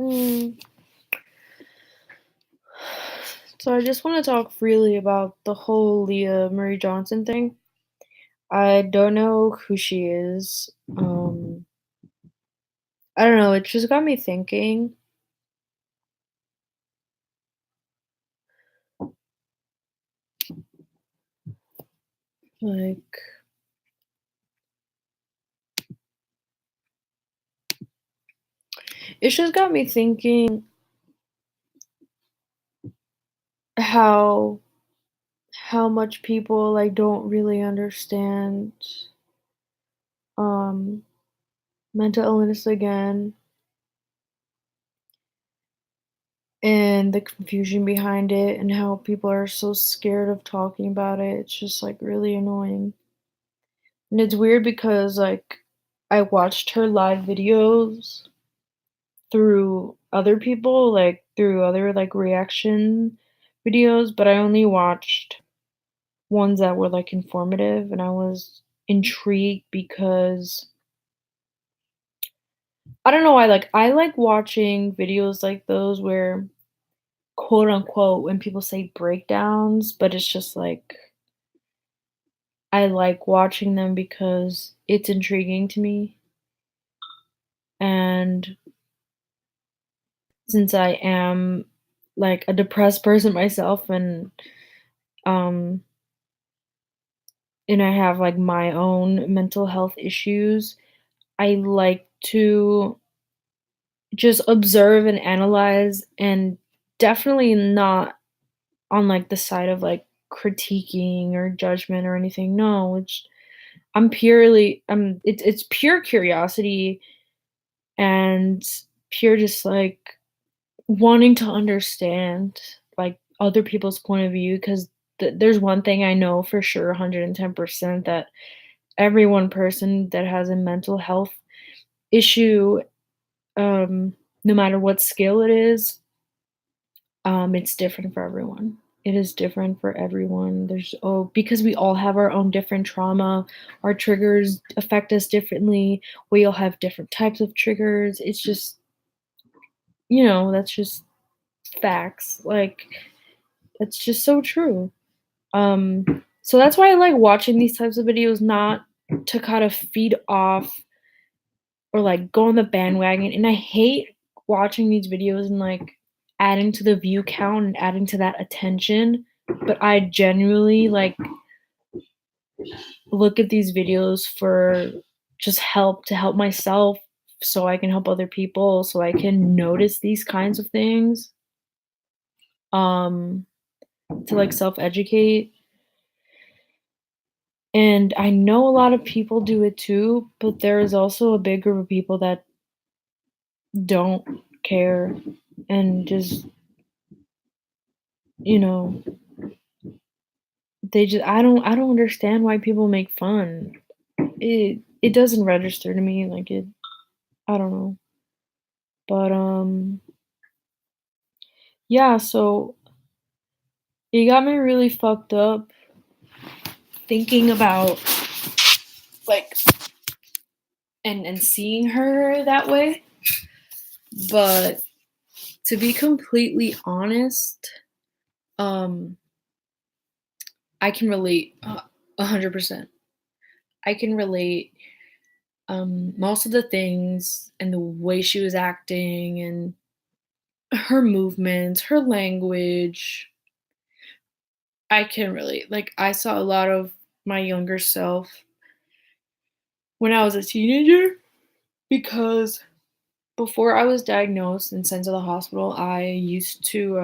Mm, so I just want to talk freely about the whole Leah Marie Johnson thing. I don't know who she is. I don't know. It just got me thinking. Like, it just got me thinking how how much people like don't really understand um mental illness again and the confusion behind it and how people are so scared of talking about it. It's just like really annoying. And it's weird because, like, I watched her live videos through other people, like, through other, like, reaction videos, but I only watched ones that were, like, informative, and I was intrigued because I don't know why, like, I like watching videos like those where, quote, unquote, when people say breakdowns, but it's just, like, I like watching them because it's intriguing to me, and since I am, like, a depressed person myself um, and I have, like, my own mental health issues, I like to just observe and analyze and definitely not on, like, the side of, like, critiquing or judgment or anything, no, it's pure curiosity and pure just, like, wanting to understand, like, other people's point of view 'cause there's one thing I know for sure 110% that every one person that has a mental health issue, no matter what scale it is, it's different for everyone. It is different for everyone. Because we all have our own different trauma, our triggers affect us differently, we all have different types of triggers, it's just that's just facts, like, that's just so true. So that's why I like watching these types of videos, not to kind of feed off or like go on the bandwagon. And I hate watching these videos and like adding to the view count and adding to that attention. But I genuinely like look at these videos for just help to help myself so I can help other people, so I can notice these kinds of things, um, to like self educate. And I know a lot of people do it too, but there is also a big group of people that don't care and just, you know, I don't understand why people make fun. It doesn't register to me like it I don't know. But yeah, so it got me really fucked up thinking about like and seeing her that way. But to be completely honest, um I can relate 100%. I can relate most of the things and the way she was acting and her movements, her language. I can relate. Like I saw a lot of my younger self when I was a teenager because before I was diagnosed and sent to the hospital, I used to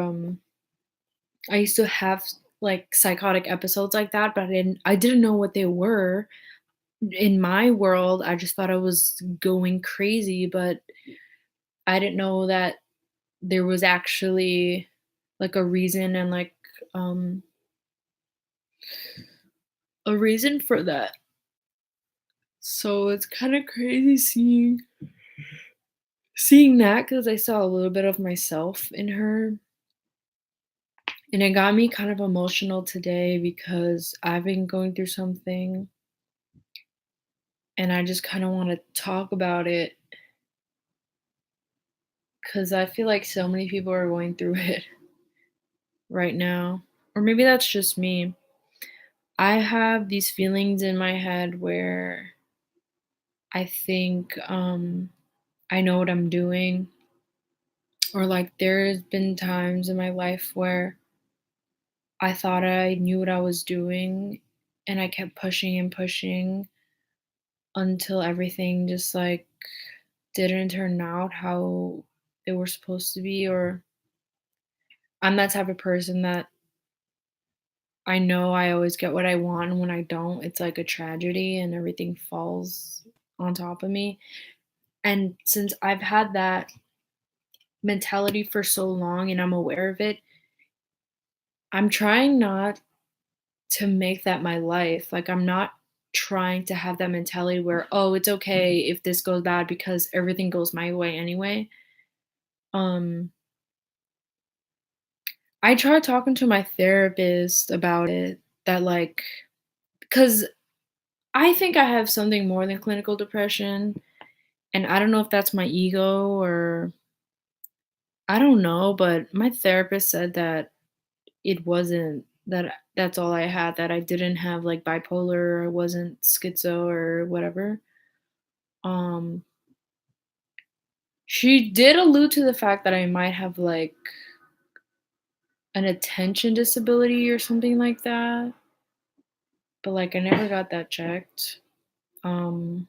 have like psychotic episodes like that, but I didn't know what they were. In my world, I just thought I was going crazy, but I didn't know that there was actually like a reason and like um a reason for that. So it's kind of crazy seeing that cuz I saw a little bit of myself in her, and it got me kind of emotional today because I've been going through something and I just kind of want to talk about it because I feel like so many people are going through it right now. Or maybe that's just me. I have these feelings in my head where I think I know what I'm doing, or like there's been times in my life where I thought I knew what I was doing and I kept pushing and pushing until everything just like didn't turn out how they were supposed to be. Or I'm that type of person that I know I always get what I want, and when I don't, it's like a tragedy and everything falls on top of me. And since I've had that mentality for so long and I'm aware of it, I'm trying not to make that my life. Like, I'm not trying to have that mentality where, oh, it's okay if this goes bad because everything goes my way anyway. Um, I tried talking to my therapist about it, that like, because I think I have something more than clinical depression. And I don't know if that's my ego or I don't know, but my therapist said that it wasn't that that's all I had, that I didn't have like bipolar, or I wasn't schizo or whatever. Um she did allude to the fact that I might have like an attention disability or something like that, but like I never got that checked. Um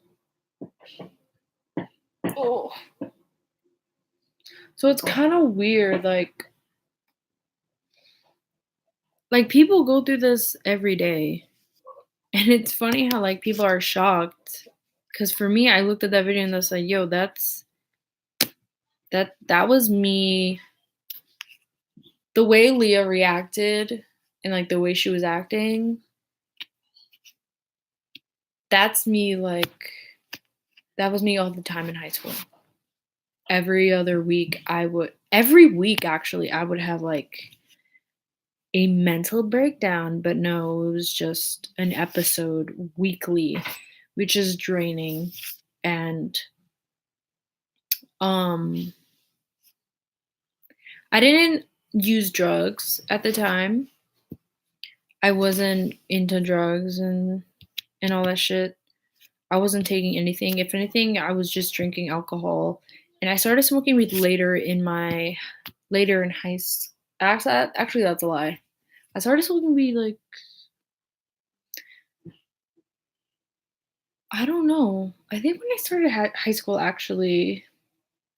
oh. So it's kind of weird, like people go through this every day. And it's funny how like people are shocked, because for me, I looked at that video and I was like, "Yo, that was me." The way Leah reacted and like the way she was acting, that's me. Like that was me all the time in high school. Every week actually, I would have like a mental breakdown, but no, it was just an episode weekly, which is draining. And um I didn't use drugs at the time. I wasn't into drugs and all that shit. I wasn't taking anything. If anything, I was just drinking alcohol. And I started smoking weed later in high school. Actually, that's a lie. I started smoking weed like, I don't know. I think when I started high school, actually,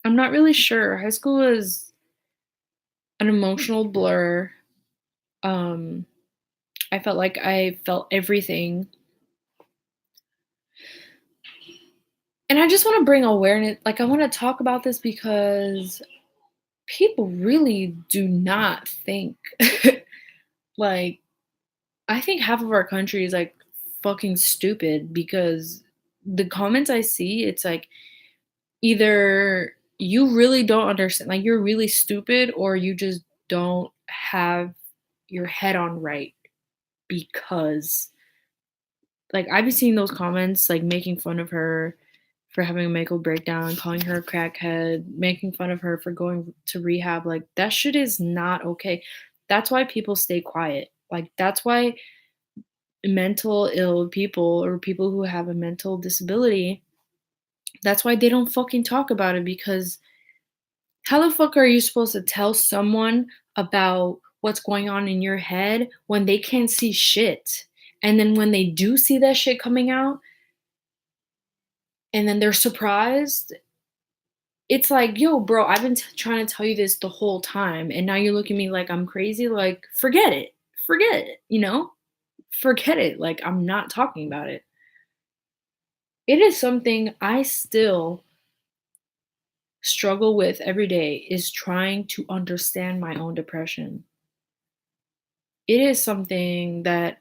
I'm not really sure. High school was an emotional blur. Um, I felt like I felt everything. And I just want to bring awareness, like, I want to talk about this because people really do not think. Like, I think half of our country is like fucking stupid, because the comments I see, it's like either you really don't understand, like, you're really stupid, or you just don't have your head on right. Because, like, I've been seeing those comments, like, making fun of her for having a mental breakdown, calling her a crackhead, making fun of her for going to rehab. Like, that shit is not okay. That's why people stay quiet. Like, that's why mental ill people, or people who have a mental disability, that's why they don't fucking talk about it. Because how the fuck are you supposed to tell someone about what's going on in your head when they can't see shit? And then when they do see that shit coming out, and then they're surprised, it's like, yo, bro, I've been trying to tell you this the whole time, and now you look at me like I'm crazy. Like, forget it. Forget it, you know? Forget it. Like, I'm not talking about it. It is something I still struggle with every day, is trying to understand my own depression. It is something that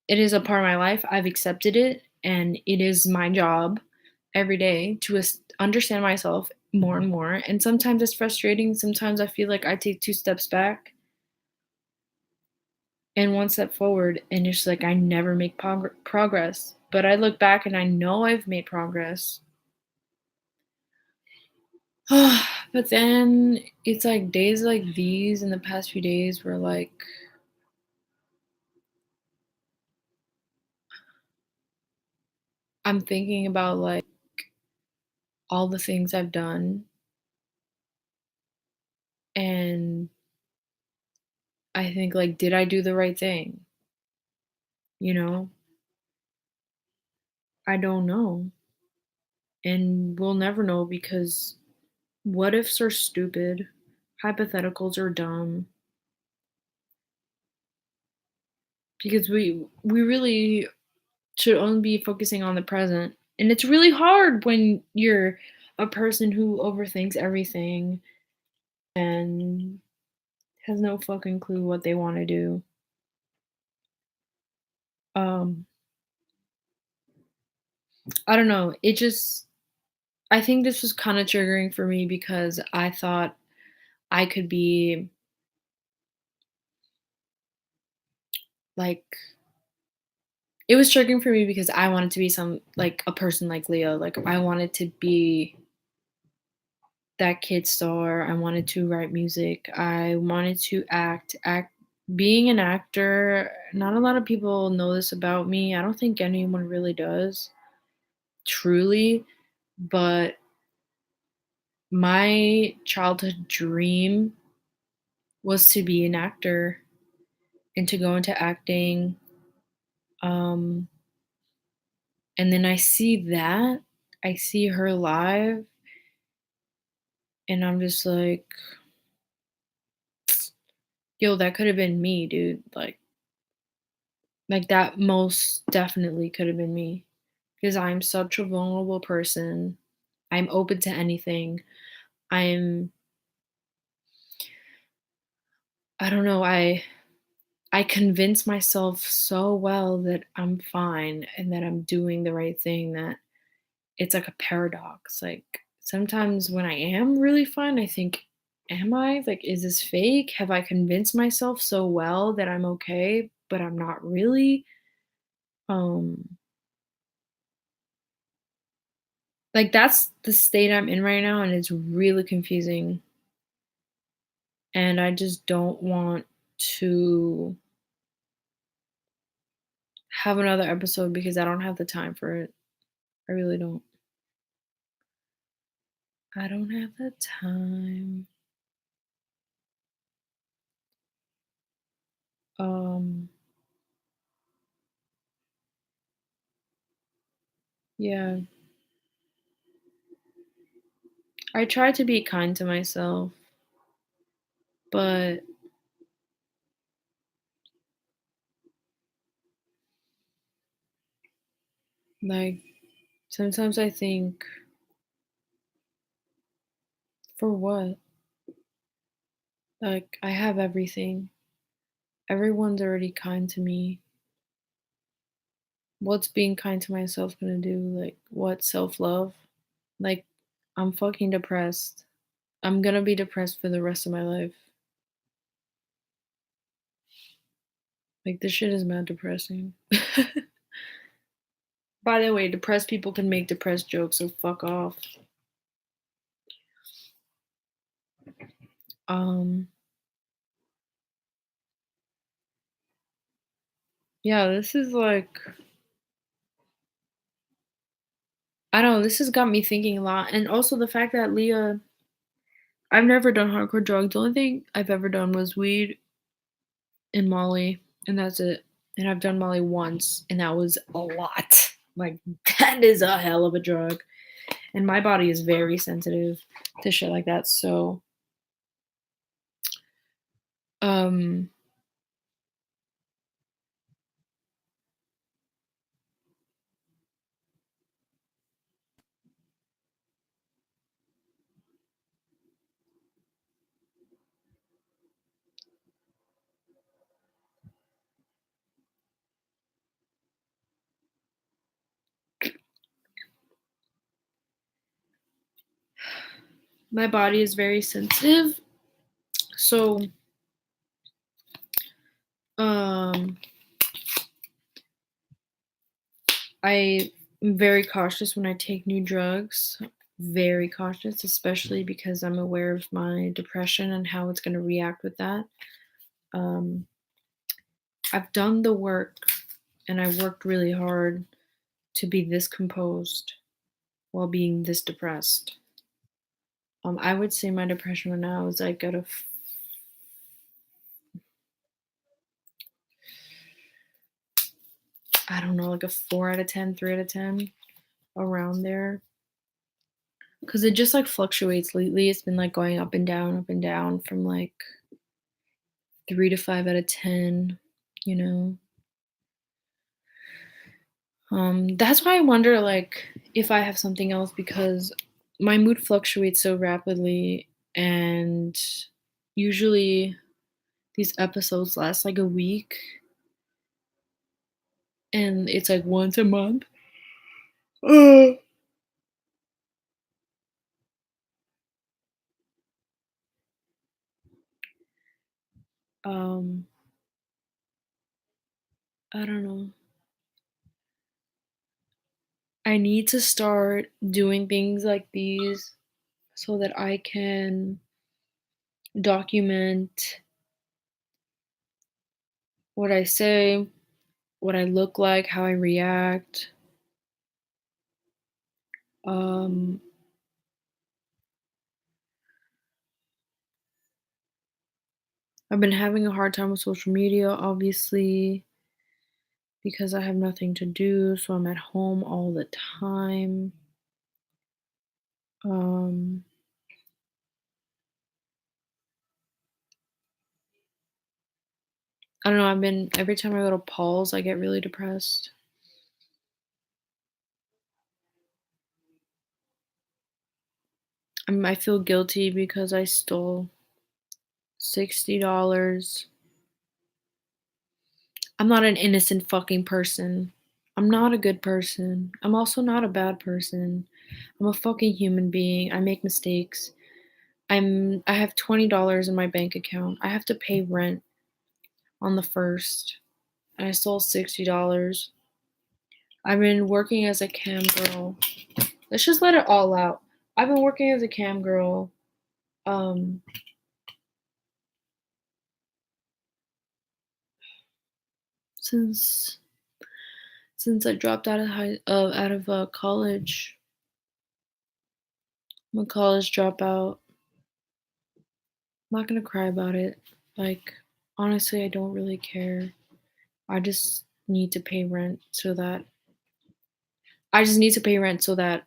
it is a part of my life. I've accepted it, and it is my job every day to understand myself more and more. And sometimes it's frustrating. Sometimes I feel like I take two steps back and one step forward, and it's like I never make progress. But I look back and I know I've made progress. But then it's like days like these in the past few days where like I'm thinking about like all the things I've done, and I think like, did I do the right thing? You know? I don't know. And we'll never know because what ifs are stupid, hypotheticals are dumb, because we really should only be focusing on the present. And it's really hard when you're a person who overthinks everything and has no fucking clue what they want to do. Um, I don't know. I think this was kind of triggering for me because I thought I could be like, it was triggering for me because I wanted to be like a person like Leo. Like I wanted to be that kid star. I wanted to write music. I wanted to act. Being an actor, not a lot of people know this about me. I don't think anyone really does, truly. But my childhood dream was to be an actor and to go into acting. Um, and then I see her live, and I'm just like, yo, that could have been me, dude. Like that most definitely could have been me because I'm such a vulnerable person. I'm open to anything. I'm I don't know, I convince myself so well that I'm fine and that I'm doing the right thing that it's like a paradox. Like sometimes when I am really fine, I think, am I? Like, is this fake? Have I convinced myself so well that I'm okay, but I'm not really? Um Like, that's the state I'm in right now, and it's really confusing, and I just don't want to have another episode because I don't have the time for it. I really don't. I don't have the time. Um, yeah. I try to be kind to myself, but, like, sometimes I think, "For what?" Like, I have everything. Everyone's already kind to me. What's being kind to myself gonna do? Like, what self-love? Like, I'm fucking depressed. I'm gonna be depressed for the rest of my life. Like, this shit is mad depressing. By the way, depressed people can make depressed jokes, so fuck off. Um, yeah, this is like, I don't know, this has got me thinking a lot. And also the fact that Leah, I've never done hardcore drugs. The only thing I've ever done was weed and Molly, and that's it. And I've done Molly once, and that was a lot. Like, that is a hell of a drug. And my body is very sensitive to shit like that. So, um, my body is very sensitive. So, um, I am very cautious when I take new drugs. very cautious, especially because I'm aware of my depression and how it's gonna react with that. Um, I've done the work and I worked really hard to be this composed while being this depressed. I would say my depression right now is like at a I don't know, like a 4 out of 10, 3 out of 10, around there. Cause it just like fluctuates lately. It's been like going up and down from like 3 to 5 out of 10, you know. That's why I wonder like if I have something else because my mood fluctuates so rapidly and usually these episodes last like a week and it's like once a month. Uh, Um, I don't know. I need to start doing things like these so that I can document what I say, what I look like, how I react. Um, I've been having a hard time with social media, obviously, because I have nothing to do, so I'm at home all the time. Um, I don't know, I've been every time I go to Paul's, I get really depressed. I feel guilty because I stole $60. I'm not an innocent fucking person. I'm not a good person. I'm also not a bad person. I'm a fucking human being. I make mistakes. I have $20 in my bank account. I have to pay rent on the 1st, and I stole $60. I've been working as a cam girl. Let's just let it all out. I've been working as a cam girl um since I dropped out of college. I'm a college dropout. I'm not gonna cry about it. Like, honestly, I don't really care. I just need to pay rent so that I just need to pay rent so that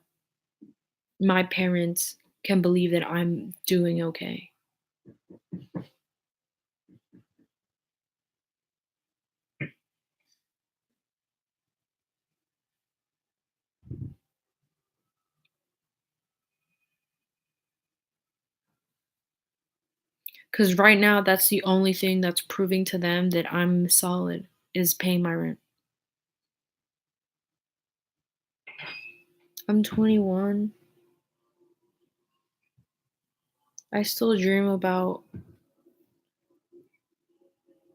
my parents can believe that I'm doing okay. Because right now, that's the only thing that's proving to them that I'm solid is paying my rent. I'm 21. I still dream about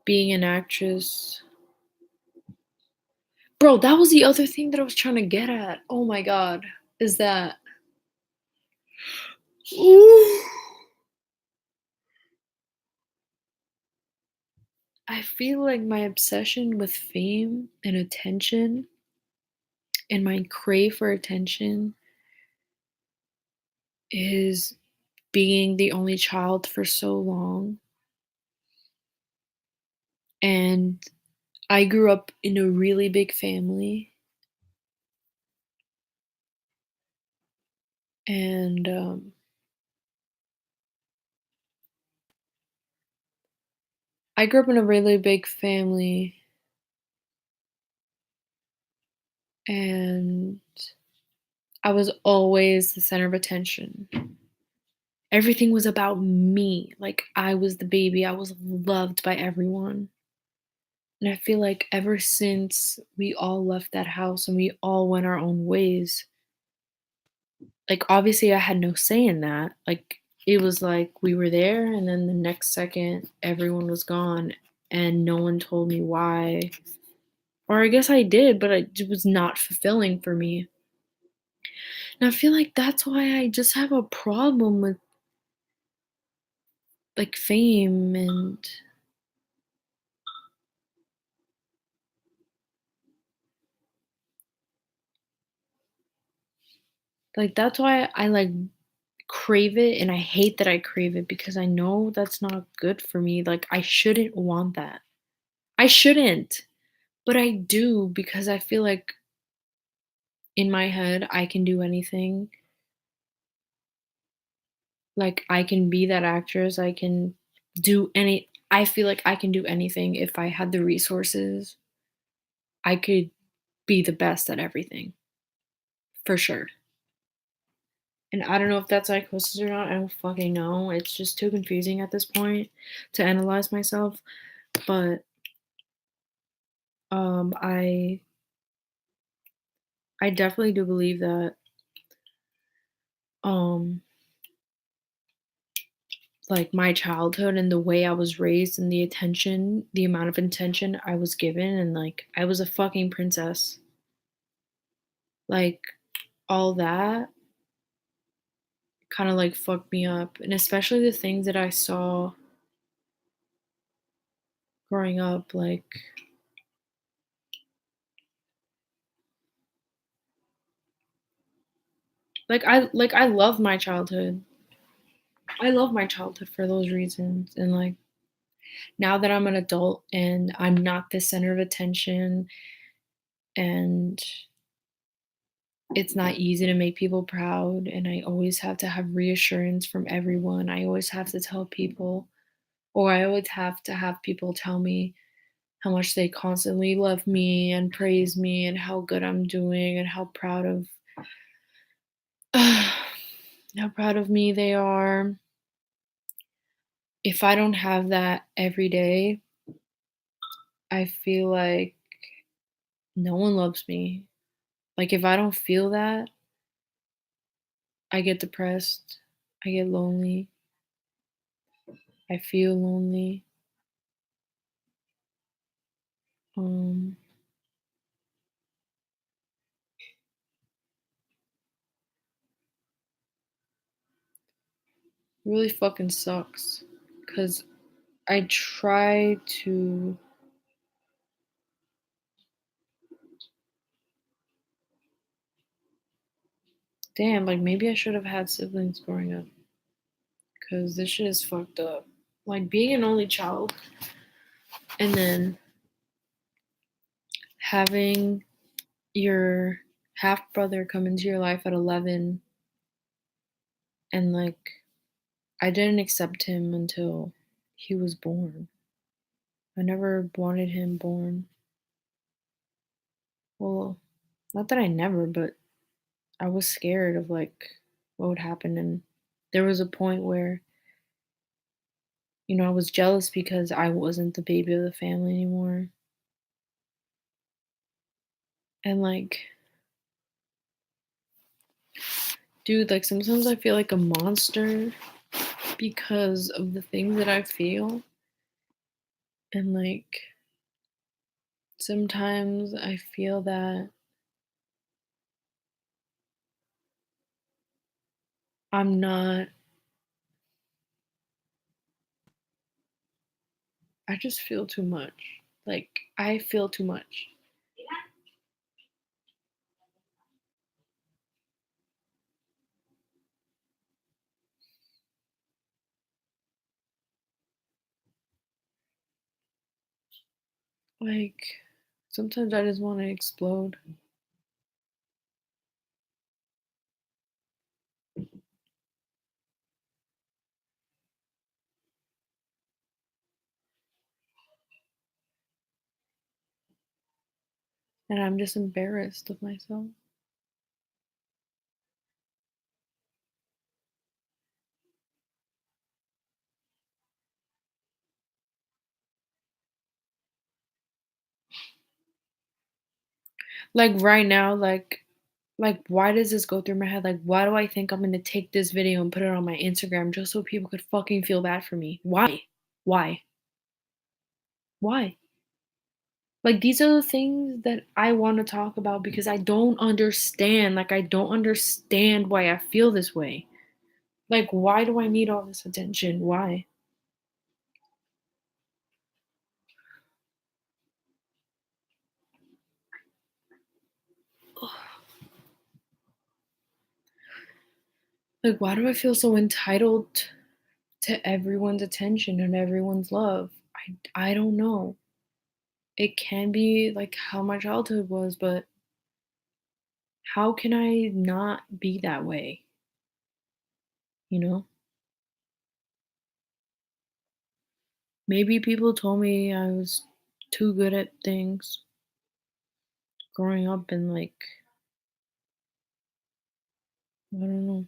being an actress. Bro, that was the other thing that I was trying to get at. Oh my god. Is that I feel like my obsession with fame and attention and my crave for attention is being the only child for so long. And I grew up in a really big family. And I grew up in a really big family. And I was always the center of attention. Everything was about me. Like, I was the baby. I was loved by everyone. And I feel like ever since we all left that house and we all went our own ways, like, obviously, I had no say in that. Like, it was like we were there, and then the next second, everyone was gone, and no one told me why. Or I guess I did, but it was not fulfilling for me. And I feel like that's why I just have a problem with, like, fame and, like, that's why I, like, crave it, and I hate that I crave it because I know that's not good for me, like, I shouldn't want that. I shouldn't, but I do because I feel like in my head, I can do anything. Like, I can be that actress, I feel like I can do anything if I had the resources. I could be the best at everything, for sure. And I don't know if that's psychosis or not, I don't fucking know, it's just too confusing at this point to analyze myself, but, um, I I definitely do believe that, um, like, my childhood and the way I was raised and the amount of attention I was given, and, like, I was a fucking princess. Like, all that kinda, like, fucked me up, and especially the things that I saw growing up, I love my childhood. I love my childhood for those reasons, and, like, now that I'm an adult and I'm not the center of attention and it's not easy to make people proud, and I always have to have reassurance from everyone. I always have to tell people, or I always have to have people tell me how much they constantly love me and praise me and how good I'm doing and how proud of me they are. If I don't have that every day, I feel like no one loves me. Like, if I don't feel that, I get depressed. I get lonely. I feel lonely. Um, really fucking sucks. Cause I try to, damn, like maybe I should have had siblings growing up. Cause this shit is fucked up. Like being an only child and then having your half brother come into your life at 11, and like I didn't accept him until he was born. I never wanted him born. Well, not that I never, but I was scared of like what would happen, and there was a point where, I was jealous because I wasn't the baby of the family anymore. And like, dude, like sometimes I feel like a monster because of the things that I feel. And like sometimes I feel that I'm not, I just feel too much. Like I feel too much. Like sometimes I just want to explode. And I'm just embarrassed of myself. Like right now, like why does this go through my head? Like why do I think I'm gonna take this video and put it on my Instagram just so people could fucking feel bad for me? Why? Why? Why? Like, these are the things that I wanna talk about because I don't understand, like, I don't understand why I feel this way. Like, why do I need all this attention? Why? Like, why do I feel so entitled to everyone's attention and everyone's love? I don't know. It can be, like, how my childhood was, but how can I not be that way, you know? Maybe people told me I was too good at things growing up and, like, I don't know.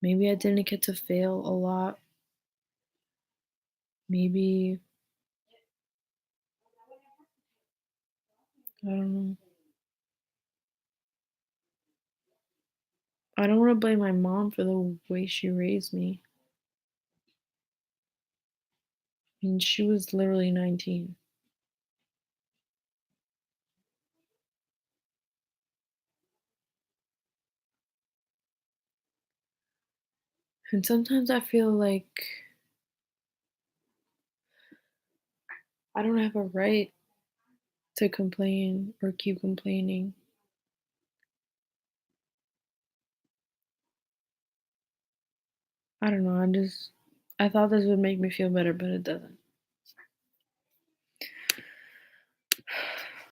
Maybe I didn't get to fail a lot. Maybe I don't know. I don't wanna blame my mom for the way she raised me. I mean, she was literally 19. And sometimes I feel like I don't have a right to complain or keep complaining. I don't know, I thought this would make me feel better, but it doesn't.